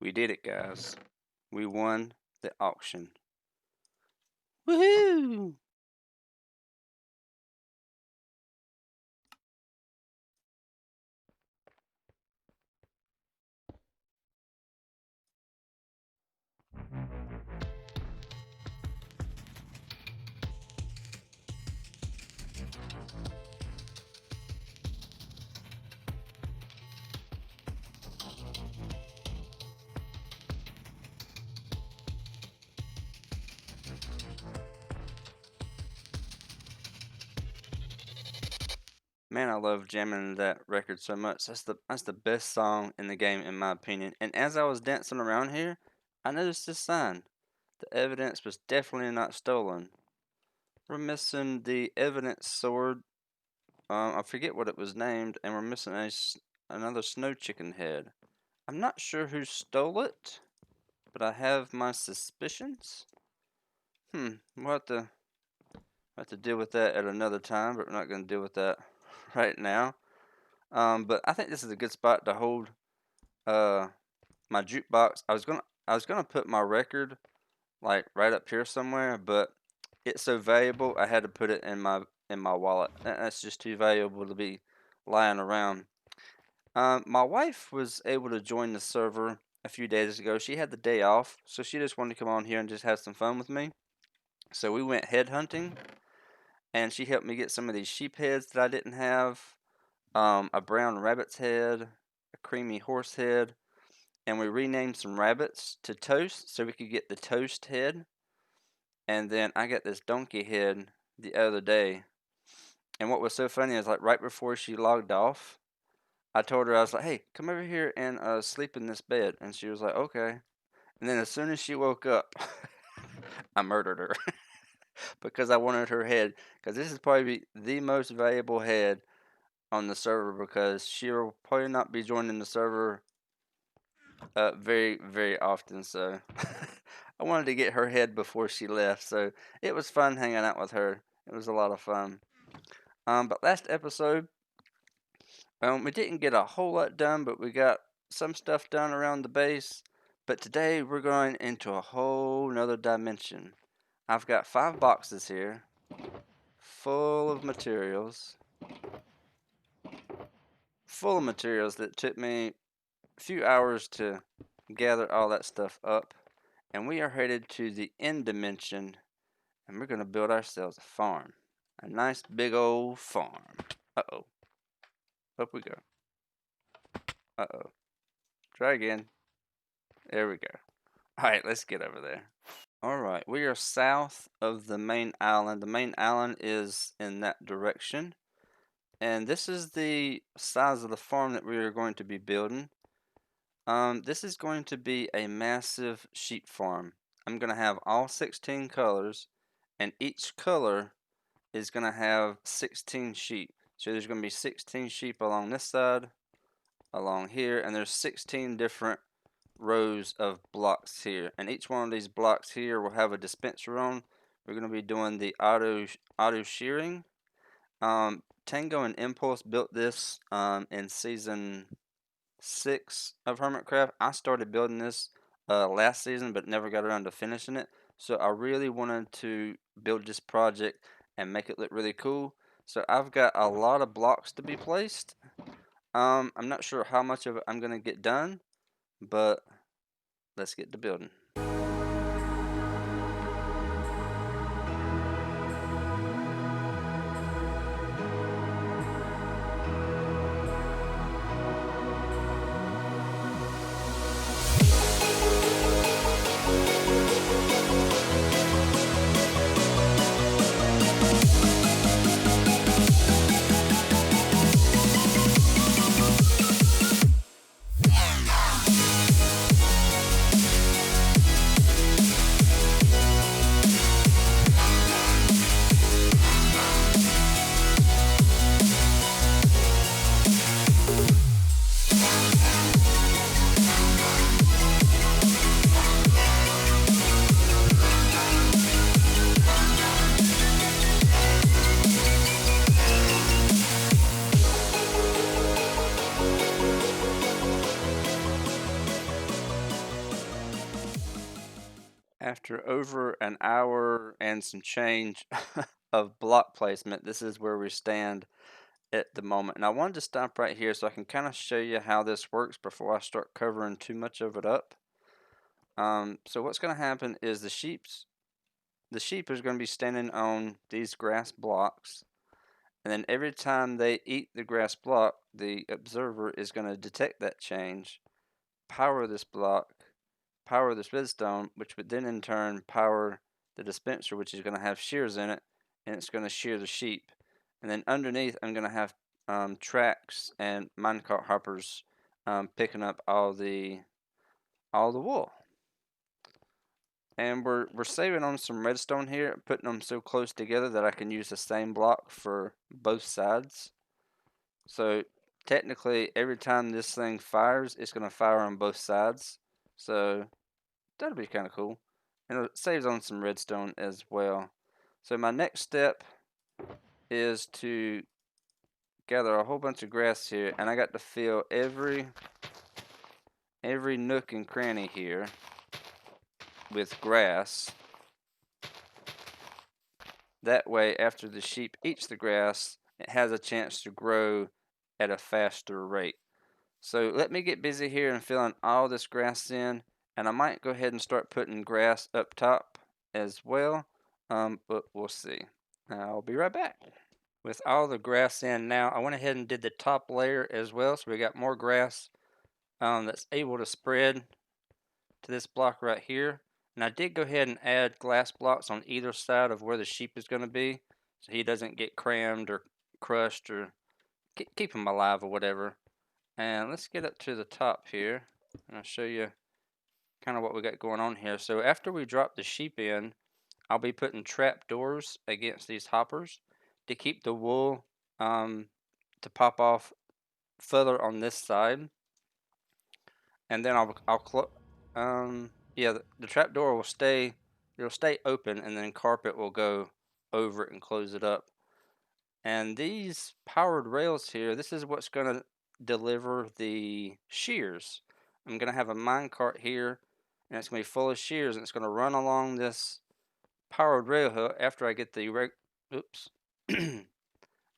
We did it, guys. We won the auction. Woohoo! Man, I love jamming that record so much. That's the best song in the game, in my opinion. And as I was dancing around here, I noticed this sign. The evidence was definitely not stolen. We're missing the evidence sword. I forget what it was named, and we're missing another snow chicken head. I'm not sure who stole it, but I have my suspicions. We'll have to deal with that at another time, but we're not going to deal with that right now. But I think this is a good spot to hold my jukebox. I was gonna put my record like right up here somewhere, but it's so valuable I had to put it in my wallet. That's just too valuable to be lying around. My wife was able to join the server a few days ago. She had the day off, so she just wanted to come on here and just have some fun with me. So we went head hunting, and she helped me get some of these sheep heads that I didn't have, a brown rabbit's head, a creamy horse head, and we renamed some rabbits to Toast so we could get the Toast head. And then I got this donkey head the other day. And what was so funny is like right before she logged off, I told her, I was like, hey, come over here and sleep in this bed. And she was like, okay. And then as soon as she woke up, I murdered her because I wanted her head. Because this is probably the most valuable head on the server because she'll probably not be joining the server very, very often. So I wanted to get her head before she left. So it was fun hanging out with her. It was a lot of fun. But last episode, we didn't get a whole lot done, but we got some stuff done around the base. But today we're going into a whole nother dimension. I've got 5 boxes here full of materials. Full of materials that took me a few hours to gather all that stuff up. And we are headed to the end dimension, and we're going to build ourselves a farm. A nice big old farm. Uh-oh. Up we go. Uh-oh. Try again. There we go. Alright, let's get over there. Alright, we are south of the main island. The main island is in that direction. And this is the size of the farm that we are going to be building. This is going to be a massive sheep farm. I'm going to have all 16 colors, and each color is going to have 16 sheep. So there's going to be 16 sheep along this side, along here, and there's 16 different rows of blocks here. And each one of these blocks here will have a dispenser on. We're going to be doing the auto shearing. Tango and Impulse built this in season 6 of Hermitcraft. I started building this last season, but never got around to finishing it. So I really wanted to build this project and make it look really cool. So I've got a lot of blocks to be placed. I'm not sure how much of it I'm going to get done, but let's get to building. After over an hour and some change of block placement, this is where we stand at the moment. And I wanted to stop right here so I can kind of show you how this works before I start covering too much of it up. So what's going to happen is the sheep is going to be standing on these grass blocks, and then every time they eat the grass block, the observer is going to detect that change, power this block, power this redstone, which would then in turn power the dispenser, which is going to have shears in it, and it's going to shear the sheep. And then underneath, I'm going to have tracks and minecart hoppers picking up all the wool. And we're saving on some redstone here, putting them so close together that I can use the same block for both sides. So technically, every time this thing fires, it's going to fire on both sides. So that'll be kind of cool. And it saves on some redstone as well. So my next step is to gather a whole bunch of grass here, and I got to fill every nook and cranny here with grass. That way, after the sheep eats the grass, it has a chance to grow at a faster rate. So let me get busy here and filling all this grass in, and I might go ahead and start putting grass up top as well, but we'll see. I'll be right back. With all the grass in now, I went ahead and did the top layer as well, so we got more grass that's able to spread to this block right here. And I did go ahead and add glass blocks on either side of where the sheep is going to be, so he doesn't get crammed or crushed or keep him alive or whatever. And let's get up to the top here, and I'll show you kind of what we got going on here. So after we drop the sheep in, I'll be putting trap doors against these hoppers to keep the wool to pop off further on this side. And then I'll close. Yeah, the trap door will stay. It'll stay open, and then carpet will go over it and close it up. And these powered rails here, this is what's going to deliver the shears. I'm going to have a minecart here, and it's going to be full of shears, and it's going to run along this powered rail here after I get the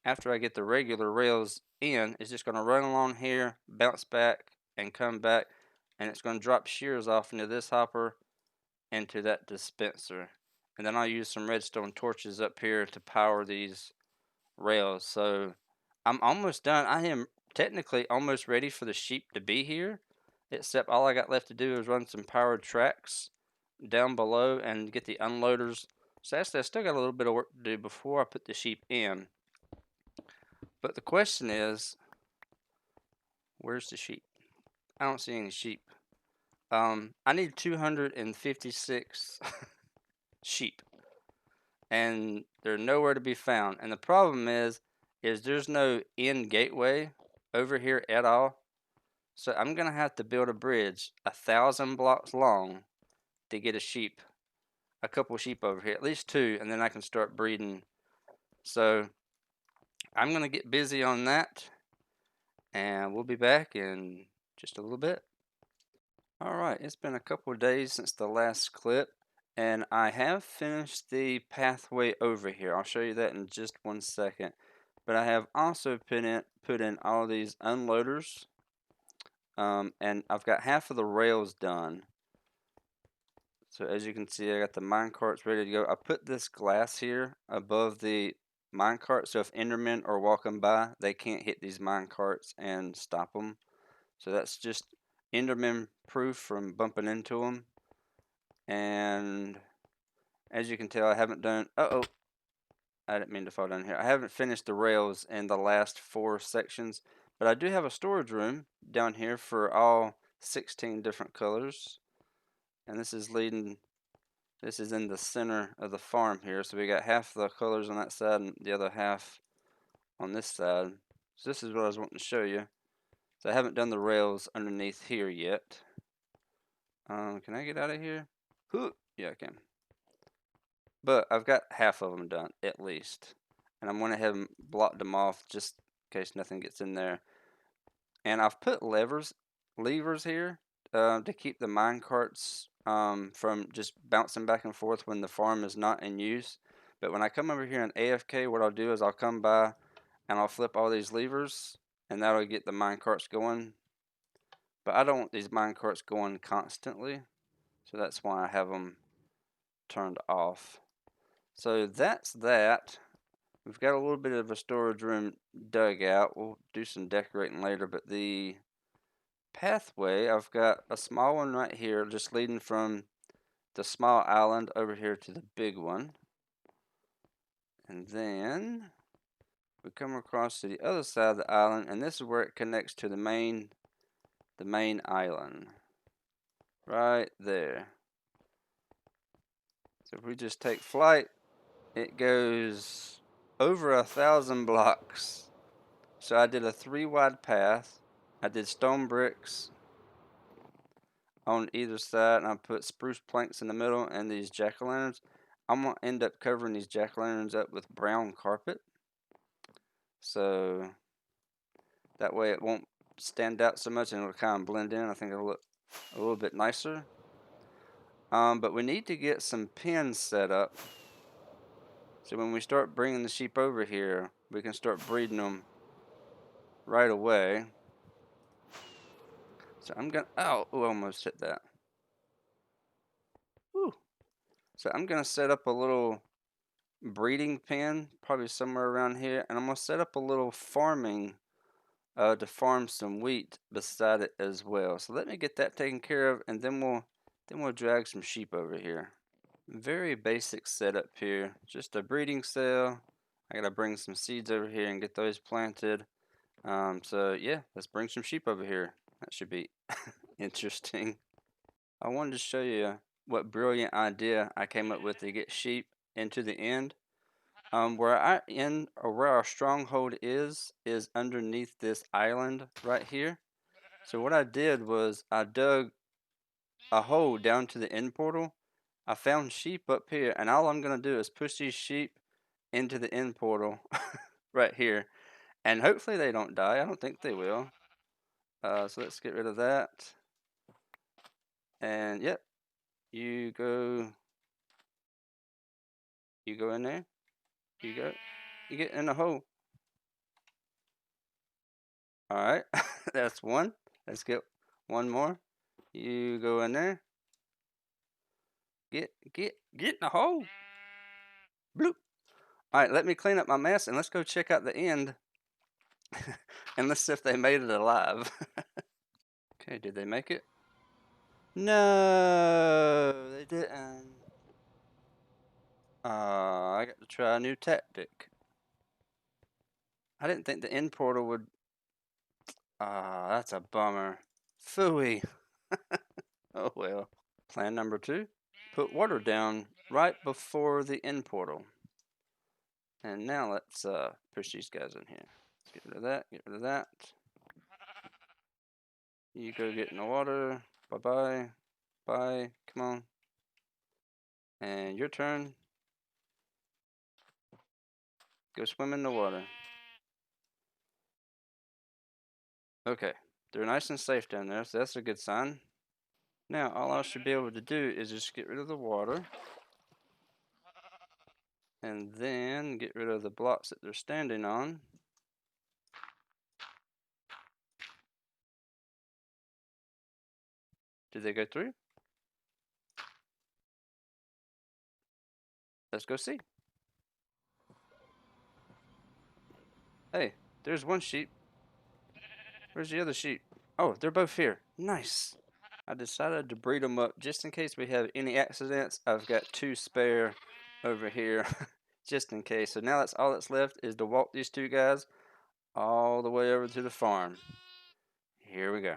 after I get the regular rails in. It's just going to run along here, bounce back, and come back, and it's going to drop shears off into this hopper, into that dispenser. And then I'll use some redstone torches up here to power these rails. So I'm almost done. I am technically almost ready for the sheep to be here, except all I got left to do is run some powered tracks down below and get the unloaders. So actually I still got a little bit of work to do before I put the sheep in. But the question is, where's the sheep? I don't see any sheep. I need 256 sheep, and they're nowhere to be found. And the problem is there's no end gateway over here at all. So I'm gonna have to build a bridge 1,000 blocks long to get a couple sheep over here, at least 2, and then I can start breeding. So I'm gonna get busy on that, and we'll be back in just a little bit. Alright, it's been a couple of days since the last clip, and I have finished the pathway over here. I'll show you that in just one second. But I have also put in all these unloaders, and I've got half of the rails done. So as you can see, I got the minecarts ready to go. I put this glass here above the minecart, so if Endermen are walking by, they can't hit these minecarts and stop them. So that's just Enderman proof from bumping into them. And as you can tell, I haven't done. I didn't mean to fall down here. I haven't finished the rails in the last 4 sections, but I do have a storage room down here for all 16 different colors. And this is in the center of the farm here. So we got half the colors on that side and the other half on this side. So this is what I was wanting to show you. So I haven't done the rails underneath here yet. Can I get out of here? Yeah, I can. But I've got half of them done, at least. And I'm going to have blocked them off just in case nothing gets in there. And I've put levers here to keep the mine carts from just bouncing back and forth when the farm is not in use. But when I come over here in AFK, what I'll do is I'll come by and I'll flip all these levers, and that'll get the minecarts going. But I don't want these minecarts going constantly, so that's why I have them turned off. So that's that. We've got a little bit of a storage room dug out. We'll do some decorating later, but the pathway, I've got a small one right here just leading from the small island over here to the big one. And then we come across to the other side of the island, and this is where it connects to the main island. Right there. So if we just take flight, it goes over 1,000 blocks. So I did a 3-wide path. I did stone bricks on either side, and I put spruce planks in the middle and these jack-o'-lanterns. I'm going to end up covering these jack-o'-lanterns up with brown carpet. So that way it won't stand out so much and it'll kind of blend in. I think it'll look a little bit nicer. But we need to get some pens set up. So when we start bringing the sheep over here, we can start breeding them right away. So I'm going to, oh, almost hit that. Whew. So I'm going to set up a little breeding pen, probably somewhere around here. And I'm going to set up a little farming to farm some wheat beside it as well. So let me get that taken care of, and then we'll drag some sheep over here. Very basic setup here. Just a breeding cell. I gotta bring some seeds over here and get those planted. So yeah, let's bring some sheep over here. That should be interesting. I wanted to show you what brilliant idea I came up with to get sheep into the end. Where our stronghold is underneath this island right here. So what I did was I dug a hole down to the end portal. I found sheep up here, and all I'm gonna do is push these sheep into the end portal right here, and hopefully they don't die. I don't think they will. So let's get rid of that. And yep, you go in there. You get in the hole. All right, that's one. Let's get one more. You go in there. Get in the hole. Bloop. All right, let me clean up my mess and let's go check out the end. And let's see if they made it alive. Okay, did they make it? No, they didn't. I got to try a new tactic. I didn't think the end portal would. That's a bummer. Phooey. Oh well. Plan number 2. Put water down right before the end portal. And now let's push these guys in here. Let's get rid of that, get rid of that. You go get in the water. Bye-bye. Bye. Come on. And your turn. Go swim in the water. Okay. They're nice and safe down there, so that's a good sign. Now, all I should be able to do is just get rid of the water. And then get rid of the blocks that they're standing on. Did they go through? Let's go see. Hey, there's one sheep. Where's the other sheep? Oh, they're both here. Nice. I decided to breed them up just in case we have any accidents. I've got 2 spare over here just in case. So now that's all that's left is to walk these 2 guys all the way over to the farm. Here we go.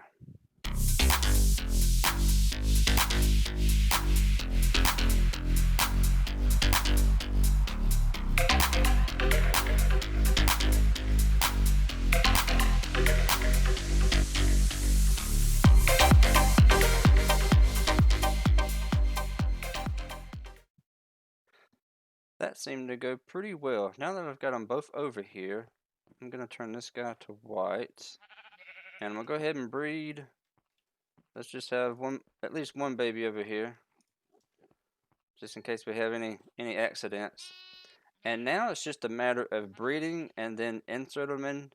That seemed to go pretty well. Now that I've got them both over here, I'm going to turn this guy to white. And I'm going to go ahead and breed Let's just have at least one baby over here, just in case we have any accidents. And now it's just a matter of breeding and then insert them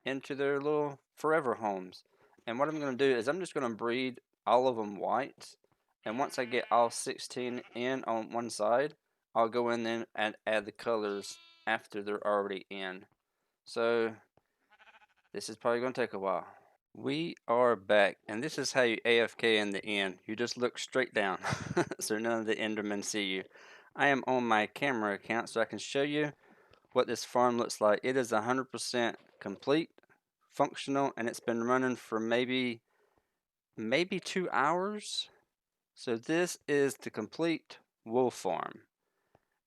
into their little forever homes. And what I'm going to do is I'm just going to breed all of them white. And once I get all 16 in on one side, I'll go in then and add the colors after they're already in. So this is probably going to take a while. We are back, and this is how you AFK in the end. You just look straight down, so none of the Endermen see you. I am on my camera account, so I can show you what this farm looks like. It is 100% complete, functional, and it's been running for maybe 2 hours. So this is the complete wool farm.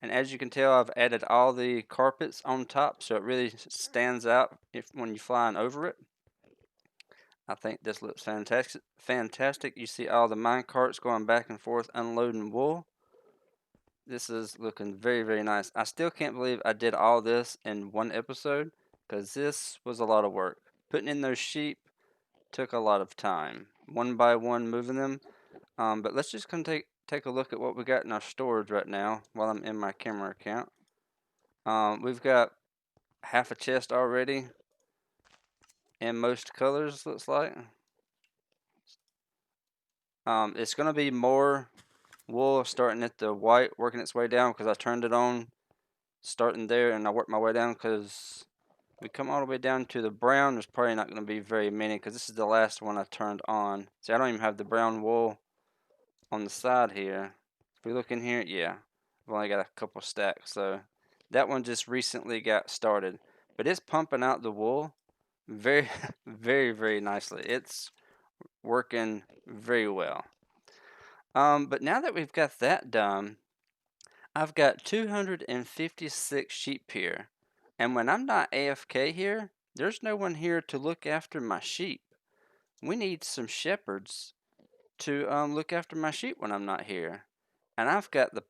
And as you can tell, I've added all the carpets on top, so it really stands out when you're flying over it. I think this looks fantastic. You see all the mine carts going back and forth unloading wool. This is looking very, very nice. I still can't believe I did all this in one episode, because this was a lot of work. Putting in those sheep took a lot of time, one by one moving them. But let's just take a look at what we got in our storage right now while I'm in my camera account. We've got half a chest already in most colors, looks like. It's going to be more wool starting at the white, working its way down, because I turned it on starting there, and I worked my way down, because we come all the way down to the brown. There's probably not going to be very many, because this is the last one I turned on. See, I don't even have the brown wool on the side here. If we look in here, yeah, I've only got a couple stacks, so that one just recently got started. But it's pumping out the wool very, very, very nicely. It's working very well. But now that we've got that done, I've got 256 sheep here. And when I'm not AFK here, there's no one here to look after my sheep. We need some shepherds to look after my sheep when I'm not here. And I've got the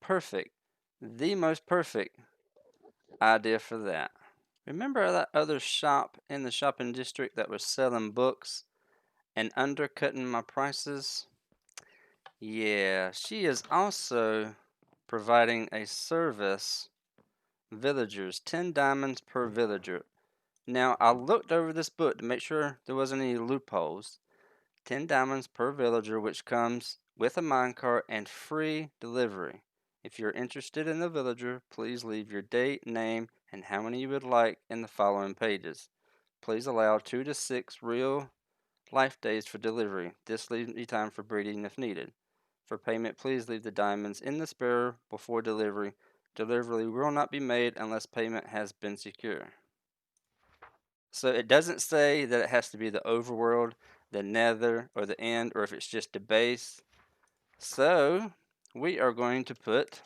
most perfect idea for that. Remember that other shop in the shopping district that was selling books and undercutting my prices? Yeah, she is also providing a service. Villagers, 10 diamonds per villager. Now, I looked over this book to make sure there wasn't any loopholes. 10 diamonds per villager, which comes with a minecart and free delivery. If you're interested in the villager, please leave your date, name, and how many you would like in the following pages. Please allow 2 to 6 real life days for delivery. This leaves me time for breeding if needed. For payment, please leave the diamonds in the spare before delivery. Delivery will not be made unless payment has been secure. So it doesn't say that it has to be the overworld, the nether, or the end, or if it's just the base. So we are going to put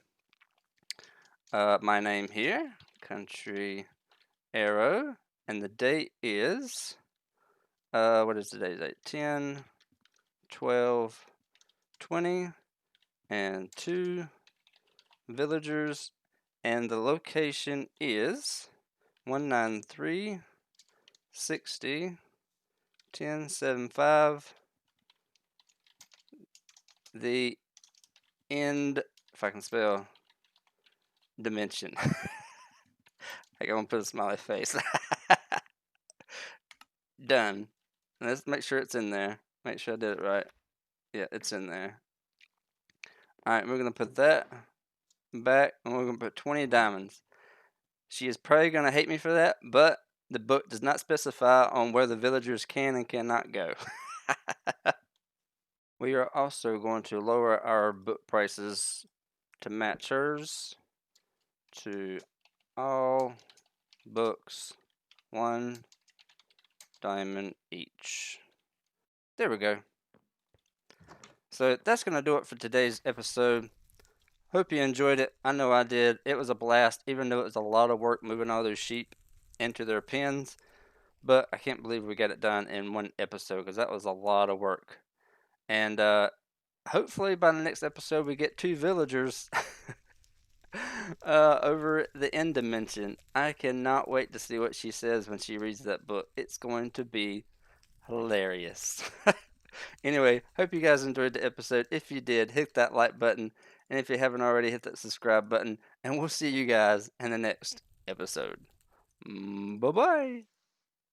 my name here, CountryArrow, and the date is, what is today's date? 10, 12, 20, and 2 villagers, and the location is 19360 1075. The end, if I can spell, dimension. I'm gonna put a smiley face. Done. Let's make sure it's in there. Make sure I did it right. Yeah, it's in there. Alright, we're gonna put that back, and we're gonna put 20 diamonds. She is probably gonna hate me for that, but the book does not specify on where the villagers can and cannot go. We are also going to lower our book prices to match hers to all books 1 diamond each. There we go. So that's going to do it for today's episode. Hope you enjoyed it. I know I did. It was a blast, even though it was a lot of work moving all those sheep into their pens. But I can't believe we got it done in one episode, because that was a lot of work. And hopefully by the next episode we get 2 villagers over the end dimension. I cannot wait to see what she says when she reads that book. It's going to be hilarious. Anyway, hope you guys enjoyed the episode. If you did, hit that like button. And if you haven't already, hit that subscribe button. And we'll see you guys in the next episode. Bye bye.